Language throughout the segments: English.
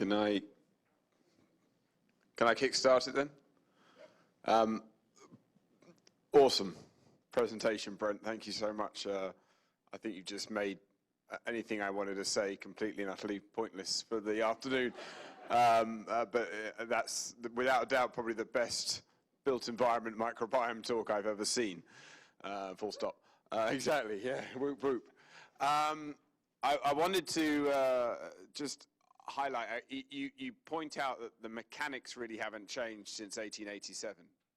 Can I kickstart it then? Awesome presentation, Brent. Thank you so much. I think you just made anything I wanted to say completely and utterly pointless for the afternoon. But that's, without a doubt, probably the best built environment microbiome talk I've ever seen. Full stop. Exactly, yeah, whoop, whoop. I wanted to just highlight, you point out that the mechanics really haven't changed since 1887.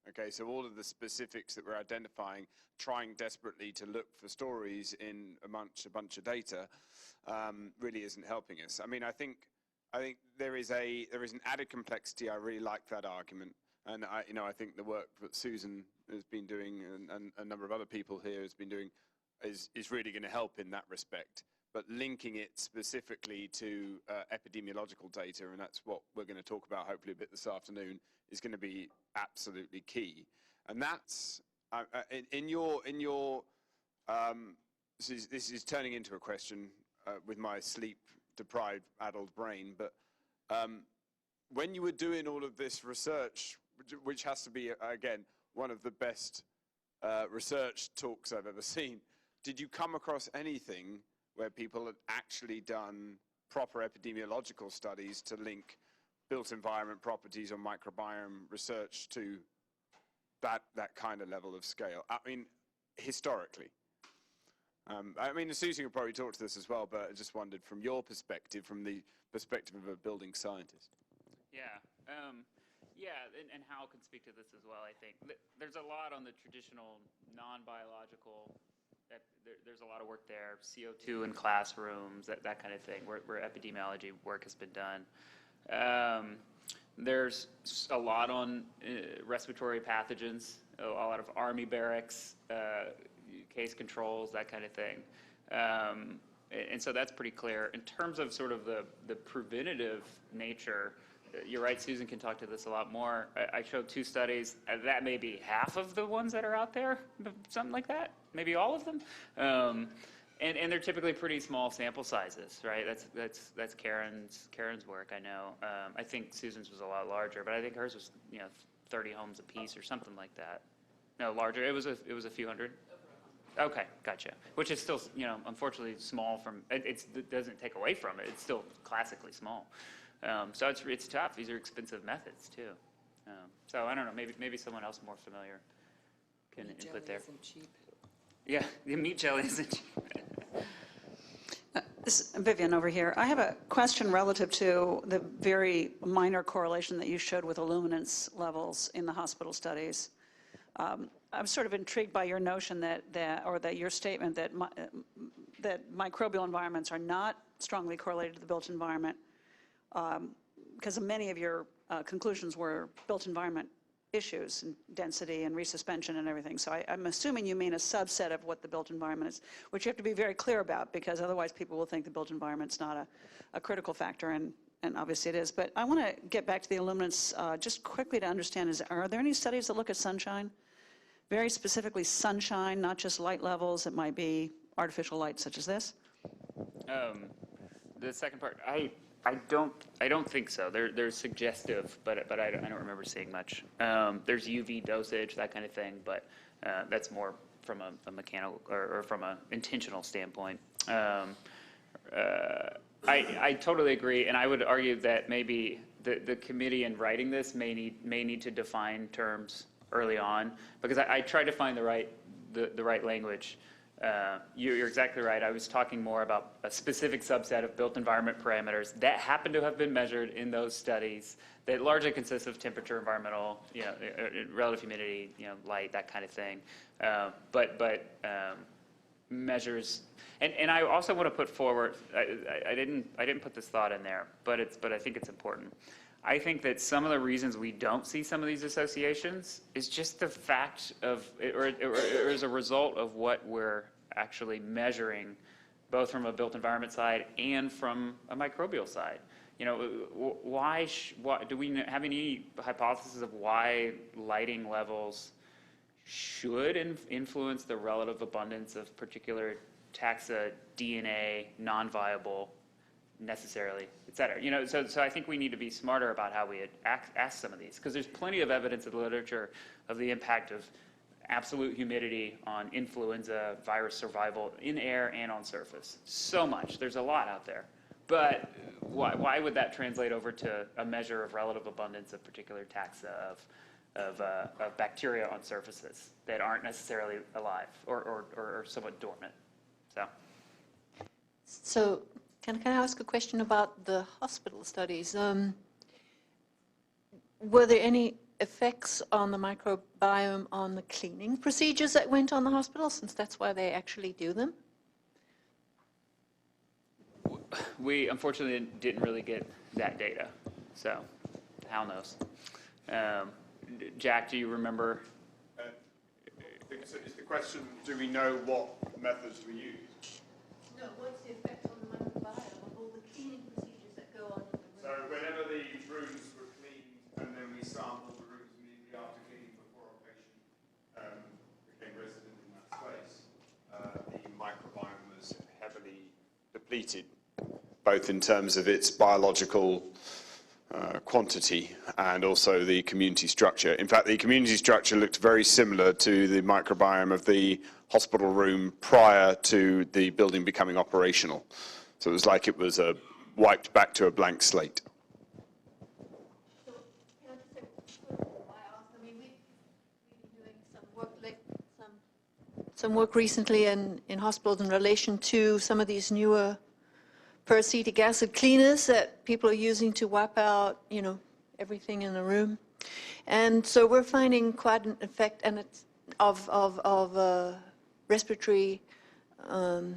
Okay, so all of the specifics that we're identifying, trying desperately to look for stories in a bunch of data, really isn't helping us. I mean, I think there is an added complexity. I really like that argument, and I think the work that Susan has been doing and a number of other people here has been doing is really going to help in that respect. But linking it specifically to epidemiological data, and that's what we're going to talk about hopefully a bit this afternoon, is going to be absolutely key. And that's in your this is turning into a question with my sleep-deprived adult brain. But when you were doing all of this research, which has to be again one of the best research talks I've ever seen, did you come across anything where people had actually done proper epidemiological studies to link built environment properties or microbiome research to that kind of level of scale? I mean, historically. I mean, Susan could probably talk to this as well, but I just wondered from your perspective, from the perspective of a building scientist. Yeah, and Hal can speak to this as well, I think. There's a lot on the traditional non-biological. There's a lot of work there, CO2 in classrooms, that kind of thing, where epidemiology work has been done. There's a lot on respiratory pathogens, a lot of army barracks, case controls, that kind of thing. And so that's pretty clear. In terms of sort of the preventative nature, you're right, Susan can talk to this a lot more. I showed 2 studies. That may be half of the ones that are out there, something like that, maybe all of them. And they're typically pretty small sample sizes, right? That's Karen's work, I know. I think Susan's was a lot larger, but I think hers was 30 homes apiece or something like that. No, larger. It was a few hundred. Okay, gotcha. Which is still, unfortunately small from. It doesn't take away from it. It's still classically small. So it's tough. These are expensive methods too. So I don't know. Maybe someone else more familiar can input there. Isn't cheap. Yeah, the meat jelly isn't cheap. This is Vivian over here. I have a question relative to the very minor correlation that you showed with illuminance levels in the hospital studies. I'm sort of intrigued by your notion that your statement that microbial environments are not strongly correlated to the built environment, because many of your conclusions were built environment issues, and density and resuspension and everything. So I'm assuming you mean a subset of what the built environment is, which you have to be very clear about, because otherwise people will think the built environment's not a critical factor, and obviously it is. But I want to get back to the illuminance just quickly to understand, are there any studies that look at sunshine? Very specifically sunshine, not just light levels. It might be artificial light such as this. The second part, I don't think so. They're suggestive, but I don't remember seeing much. There's UV dosage, that kind of thing, but that's more from a mechanical or from an intentional standpoint. I totally agree, and I would argue that maybe the committee in writing this may need to define terms early on, because I tried to find the right language. You're exactly right. I was talking more about a specific subset of built environment parameters that happen to have been measured in those studies that largely consist of temperature, environmental, relative humidity, light, that kind of thing. But measures, and I also want to put forward. I didn't put this thought in there, but I think it's important. I think that some of the reasons we don't see some of these associations is just the fact of, or as a result of what we're actually measuring, both from a built environment side and from a microbial side. Why do we have any hypothesis of why lighting levels should influence the relative abundance of particular taxa DNA non-viable necessarily, et cetera. You know, so I think we need to be smarter about how we ask some of these, because there's plenty of evidence in the literature of the impact of absolute humidity on influenza virus survival in air and on surface. So much. There's a lot out there. But why would that translate over to a measure of relative abundance of particular taxa of bacteria on surfaces that aren't necessarily alive or somewhat dormant? So can I ask a question about the hospital studies? Were there any effects on the microbiome on the cleaning procedures that went on the hospital, since that's why they actually do them? We unfortunately didn't really get that data, so Hal knows. Jack, do you remember? Is the question, do we know what methods we use? No, what's the effect on the microbiome of all the cleaning procedures that go on in the room? So whenever the rooms were cleaned and then we sampled the rooms immediately after cleaning before a patient became resident in that space, the microbiome was heavily depleted, both in terms of its biological quantity and also the community structure. In fact, the community structure looked very similar to the microbiome of the hospital room prior to the building becoming operational. So it was like it was wiped back to a blank slate. So, can I just say, why I asked, I mean, we've been doing some work recently in hospitals in relation to some of these newer peracetic acid cleaners that people are using to wipe out, you know, everything in a room. And so we're finding quite an effect and it's of respiratory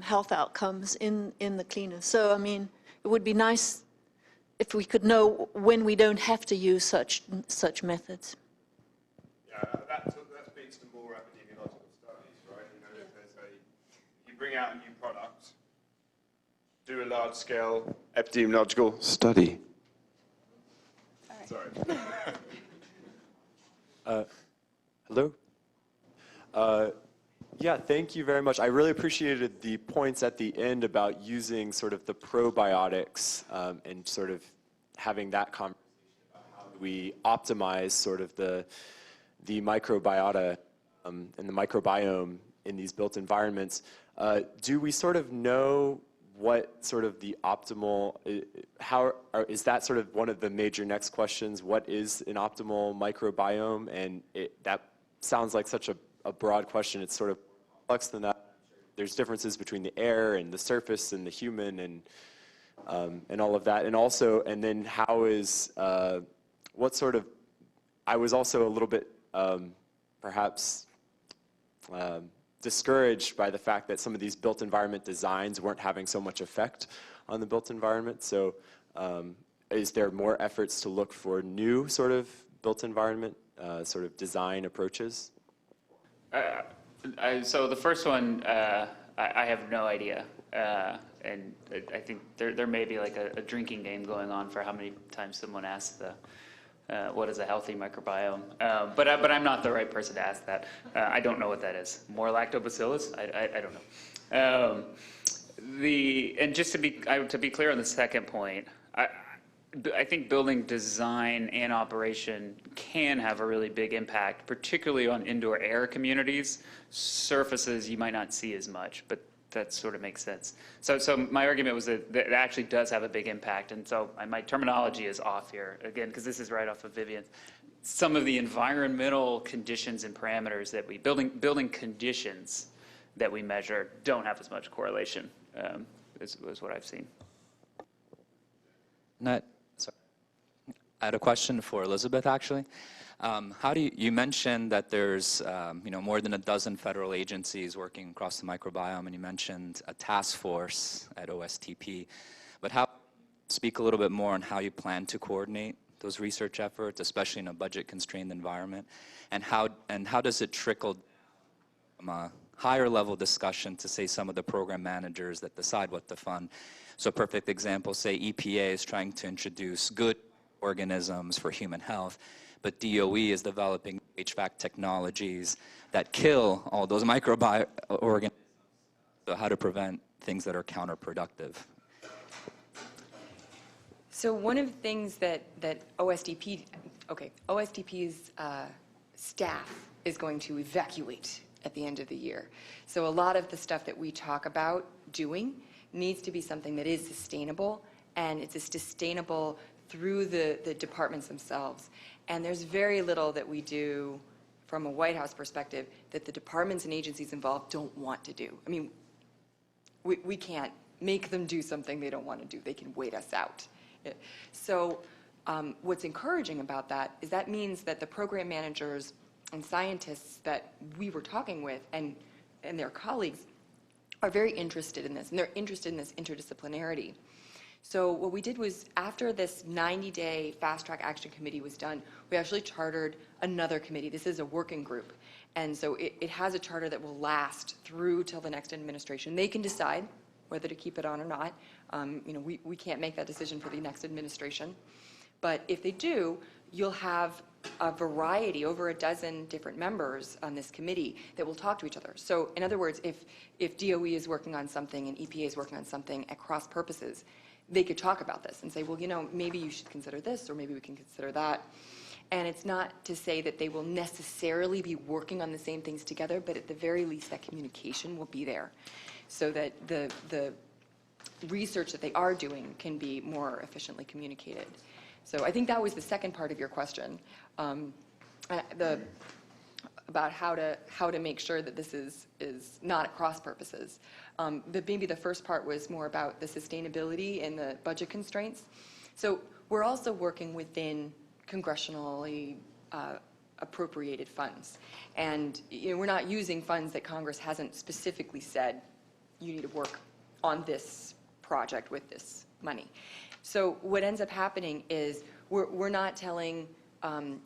health outcomes in the cleaner. So, I mean, it would be nice if we could know when we don't have to use such methods. Yeah, that speaks to more epidemiological studies, right? You know, if you bring out a new product, do a large-scale epidemiological study. Sorry. Hello? Yeah, thank you very much. I really appreciated the points at the end about using sort of the probiotics and sort of having that conversation about how we optimize sort of the microbiota and the microbiome in these built environments. Do we sort of know what sort of the optimal, is that sort of one of the major next questions? What is an optimal microbiome? And that sounds like such a broad question. It's sort of complex than that. There's differences between the air and the surface and the human and all of that. And also, and then how is, what sort of, I was also a little bit perhaps discouraged by the fact that some of these built environment designs weren't having so much effect on the built environment. So is there more efforts to look for new sort of built environment sort of design approaches? So the first one, I have no idea. And I think there may be like a drinking game going on for how many times someone asks what is a healthy microbiome? But I'm not the right person to ask that. I don't know what that is. More lactobacillus? I don't know. And just to be clear on the second point, I think building design and operation can have a really big impact, particularly on indoor air communities. Surfaces you might not see as much, but that sort of makes sense. So my argument was that it actually does have a big impact, and so my terminology is off here, again, because this is right off of Vivian's. Some of the environmental conditions and parameters that building conditions that we measure don't have as much correlation, is what I've seen. I had a question for Elizabeth, actually. How do you mentioned that there's more than a dozen federal agencies working across the microbiome, and you mentioned a task force at OSTP. But speak a little bit more on how you plan to coordinate those research efforts, especially in a budget-constrained environment, and how does it trickle from a higher level discussion to, say, some of the program managers that decide what to fund? So a perfect example, say EPA is trying to introduce good organisms for human health, but DOE is developing HVAC technologies that kill all those microorganisms. So how to prevent things that are counterproductive? So one of the things that OSDP's staff is going to evacuate at the end of the year. So a lot of the stuff that we talk about doing needs to be something that is sustainable, and it's sustainable through the departments themselves. And there's very little that we do from a White House perspective that the departments and agencies involved don't want to do. I mean, we can't make them do something they don't want to do. They can wait us out. So what's encouraging about that is that means that the program managers and scientists that we were talking with and their colleagues are very interested in this, and they're interested in this interdisciplinarity. So what we did was, after this 90-day fast-track action committee was done, we actually chartered another committee. This is a working group. And so it has a charter that will last through till the next administration. They can decide whether to keep it on or not. We can't make that decision for the next administration. But if they do, you'll have a variety, over a dozen different members on this committee that will talk to each other. So in other words, if DOE is working on something and EPA is working on something at cross purposes, they could talk about this and say, well, maybe you should consider this, or maybe we can consider that. And it's not to say that they will necessarily be working on the same things together, but at the very least that communication will be there so that the research that they are doing can be more efficiently communicated. So I think that was the second part of your question, about how to make sure that this is not at cross purposes. Maybe the first part was more about the sustainability and the budget constraints. So we're also working within congressionally appropriated funds. And we're not using funds that Congress hasn't specifically said, you need to work on this project with this money. So what ends up happening is we're not telling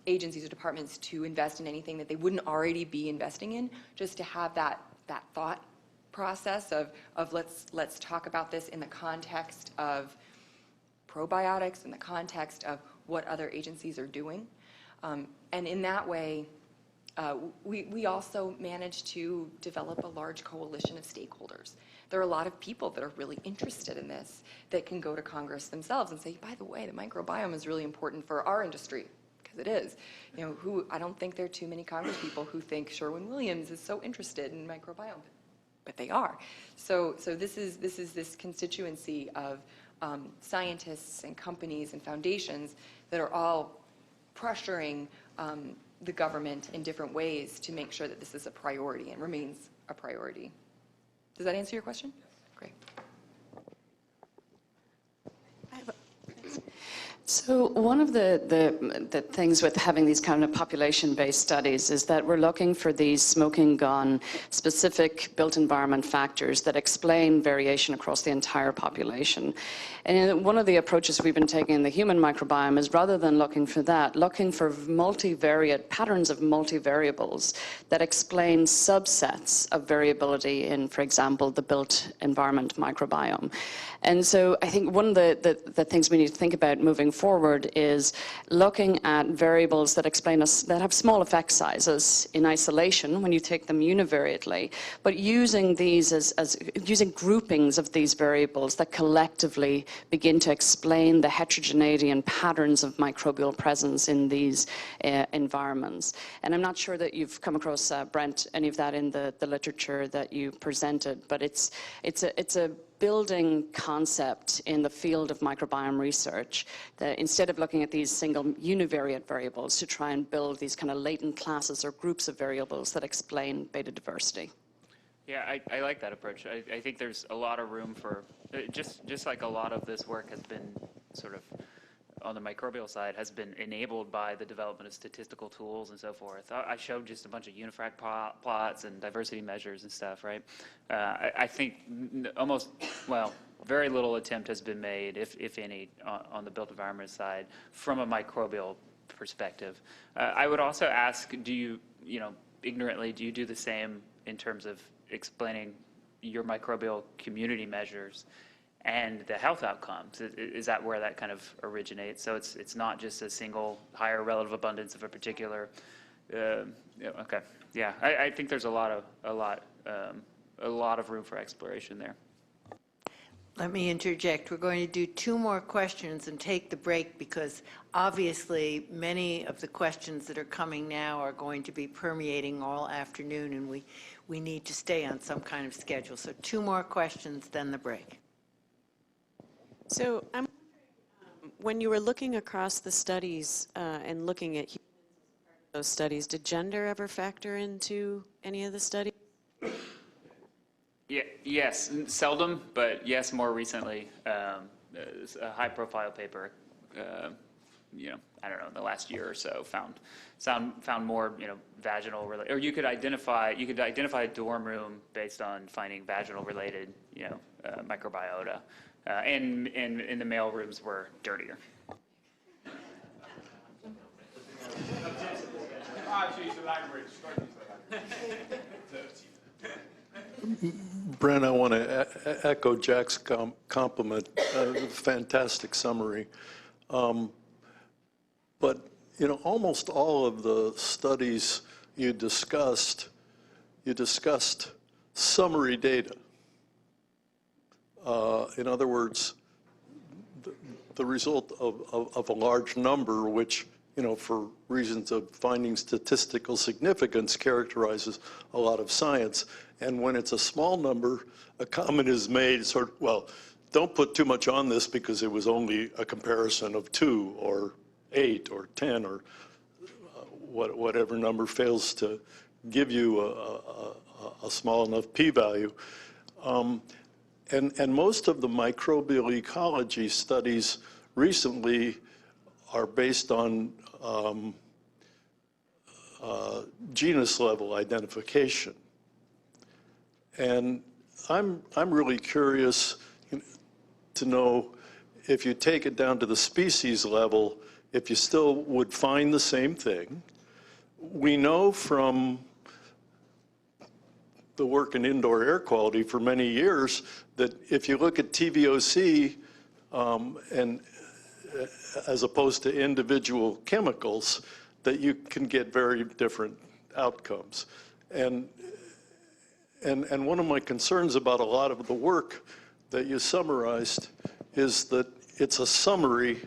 agencies or departments to invest in anything that they wouldn't already be investing in, just to have that thought process of let's talk about this in the context of probiotics, in the context of what other agencies are doing. And in that way, we also managed to develop a large coalition of stakeholders. There are a lot of people that are really interested in this that can go to Congress themselves and say, by the way, the microbiome is really important for our industry, because it is. I don't think there are too many Congress people who think Sherwin-Williams is so interested in microbiome, but they are. So this is this constituency of scientists and companies and foundations that are all pressuring the government in different ways to make sure that this is a priority and remains a priority. Does that answer your question? Great. So one of the things with having these kind of population-based studies is that we're looking for these smoking gun specific built environment factors that explain variation across the entire population. And one of the approaches we've been taking in the human microbiome is, rather than looking for that, looking for multivariate patterns of multivariables that explain subsets of variability in, for example, the built environment microbiome. And so I think one of the things we need to think about moving forward is looking at variables that explain us, that have small effect sizes in isolation when you take them univariately, but using these as using groupings of these variables that collectively begin to explain the heterogeneity and patterns of microbial presence in these environments. And I'm not sure that you've come across, Brent, any of that in the literature that you presented, but it's a building concept in the field of microbiome research, that instead of looking at these single univariate variables, to try and build these kind of latent classes or groups of variables that explain beta diversity. Yeah, I like that approach. I think there's a lot of room for, just like a lot of this work has been sort of on the microbial side, has been enabled by the development of statistical tools and so forth. I showed just a bunch of unifrac plots and diversity measures and stuff, right? I think very little attempt has been made, if any, on the built environment side from a microbial perspective. I would also ask, ignorantly, do you do the same in terms of explaining your microbial community measures and the health outcomes? Is that where that kind of originates? So it's not just a single higher relative abundance of a particular. Okay, yeah, I think there's a lot of room for exploration there. Let me interject. We're going to do 2 more questions and take the break because obviously many of the questions that are coming now are going to be permeating all afternoon, and we need to stay on some kind of schedule. So 2 more questions, then the break. So I'm wondering, when you were looking across the studies and looking at those studies, did gender ever factor into any of the studies? Yeah, yes, seldom, but yes, more recently. A high-profile paper, I don't know, in the last year or so, found more, vaginal related, or you could identify a dorm room based on finding vaginal related, microbiota, and the male rooms were dirtier. Brent, I want to echo Jack's compliment. Fantastic summary. But, almost all of the studies you discussed summary data. In other words, the result of a large number, which, for reasons of finding statistical significance, characterizes a lot of science. And when it's a small number, a comment is made don't put too much on this because it was only a comparison of 2 or 8 or 10 or whatever number fails to give you a small enough p-value. And most of the microbial ecology studies recently are based on genus level identification. And I'm really curious to know if you take it down to the species level, if you still would find the same thing. We know from the work in indoor air quality for many years that if you look at TVOC and as opposed to individual chemicals, that you can get very different outcomes. And one of my concerns about a lot of the work that you summarized is that it's a summary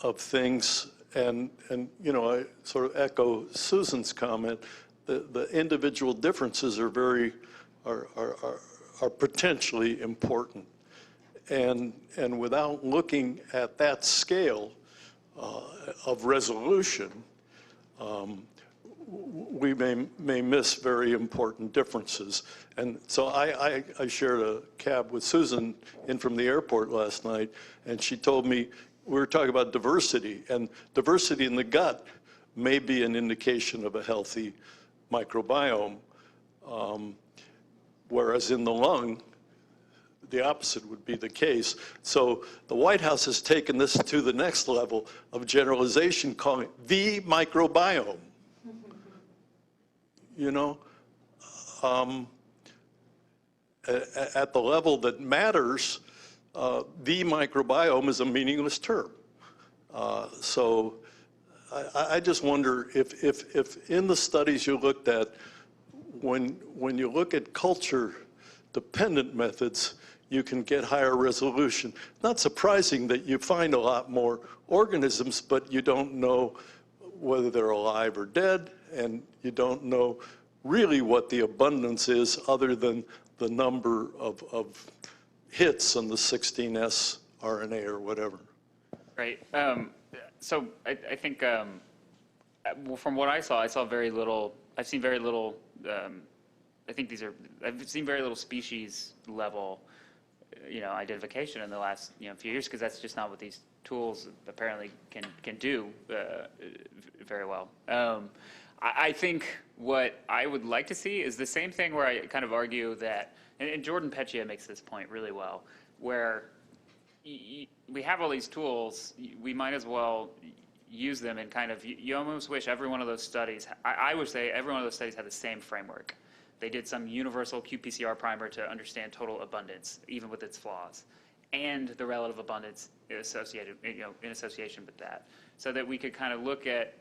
of things, and I sort of echo Susan's comment. The individual differences are potentially important, and without looking at that scale of resolution, we may miss very important differences. And so I shared a cab with Susan in from the airport last night, and she told me, we were talking about diversity, and diversity in the gut may be an indication of a healthy microbiome, whereas in the lung, the opposite would be the case. So the White House has taken this to the next level of generalization, calling it the microbiome. At the level that matters, the microbiome is a meaningless term. So I just wonder if in the studies you looked at, when you look at culture-dependent methods, you can get higher resolution. Not surprising that you find a lot more organisms, but you don't know whether they're alive or dead, and you don't know really what the abundance is other than the number of hits on the 16S RNA or whatever. Right. So I think from what I saw very little. I've seen very little. I've seen very little species level, identification in the last few years, because that's just not what these tools apparently can do very well. I think what I would like to see is the same thing where I kind of argue that, and Jordan Petchia makes this point really well, where we have all these tools, we might as well use them, and kind of, you almost wish every one of those studies, I would say every one of those studies had the same framework. They did some universal qPCR primer to understand total abundance, even with its flaws, and the relative abundance associated, in association with that, so that we could kind of look at,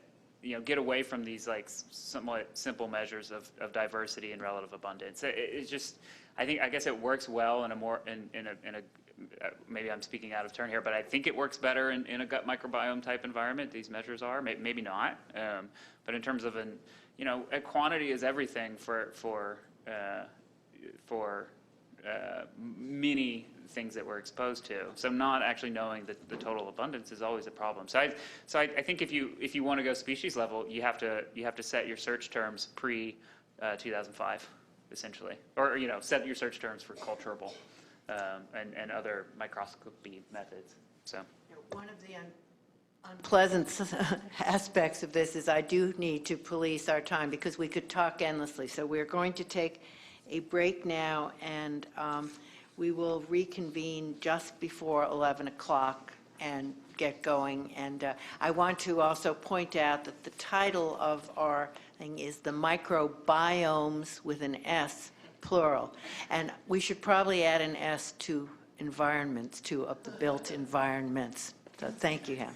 get away from these like somewhat simple measures of diversity and relative abundance. It's just, I guess it works well in a maybe I'm speaking out of turn here, but I think it works better in a gut microbiome type environment. These measures are, maybe not. But in terms of a quantity is everything for many things that we're exposed to. So not actually knowing the total abundance is always a problem. So I think if you want to go species level, you have to set your search terms pre 2005, essentially, or set your search terms for culturable and other microscopy methods. So One of the unpleasant aspects of this is I do need to police our time because we could talk endlessly. So we're going to take a break now, and we will reconvene just before 11 o'clock and get going. And I want to also point out that the title of our thing is the microbiomes with an S, plural. And we should probably add an S to environments, too, of the built environments. So thank you, Ham.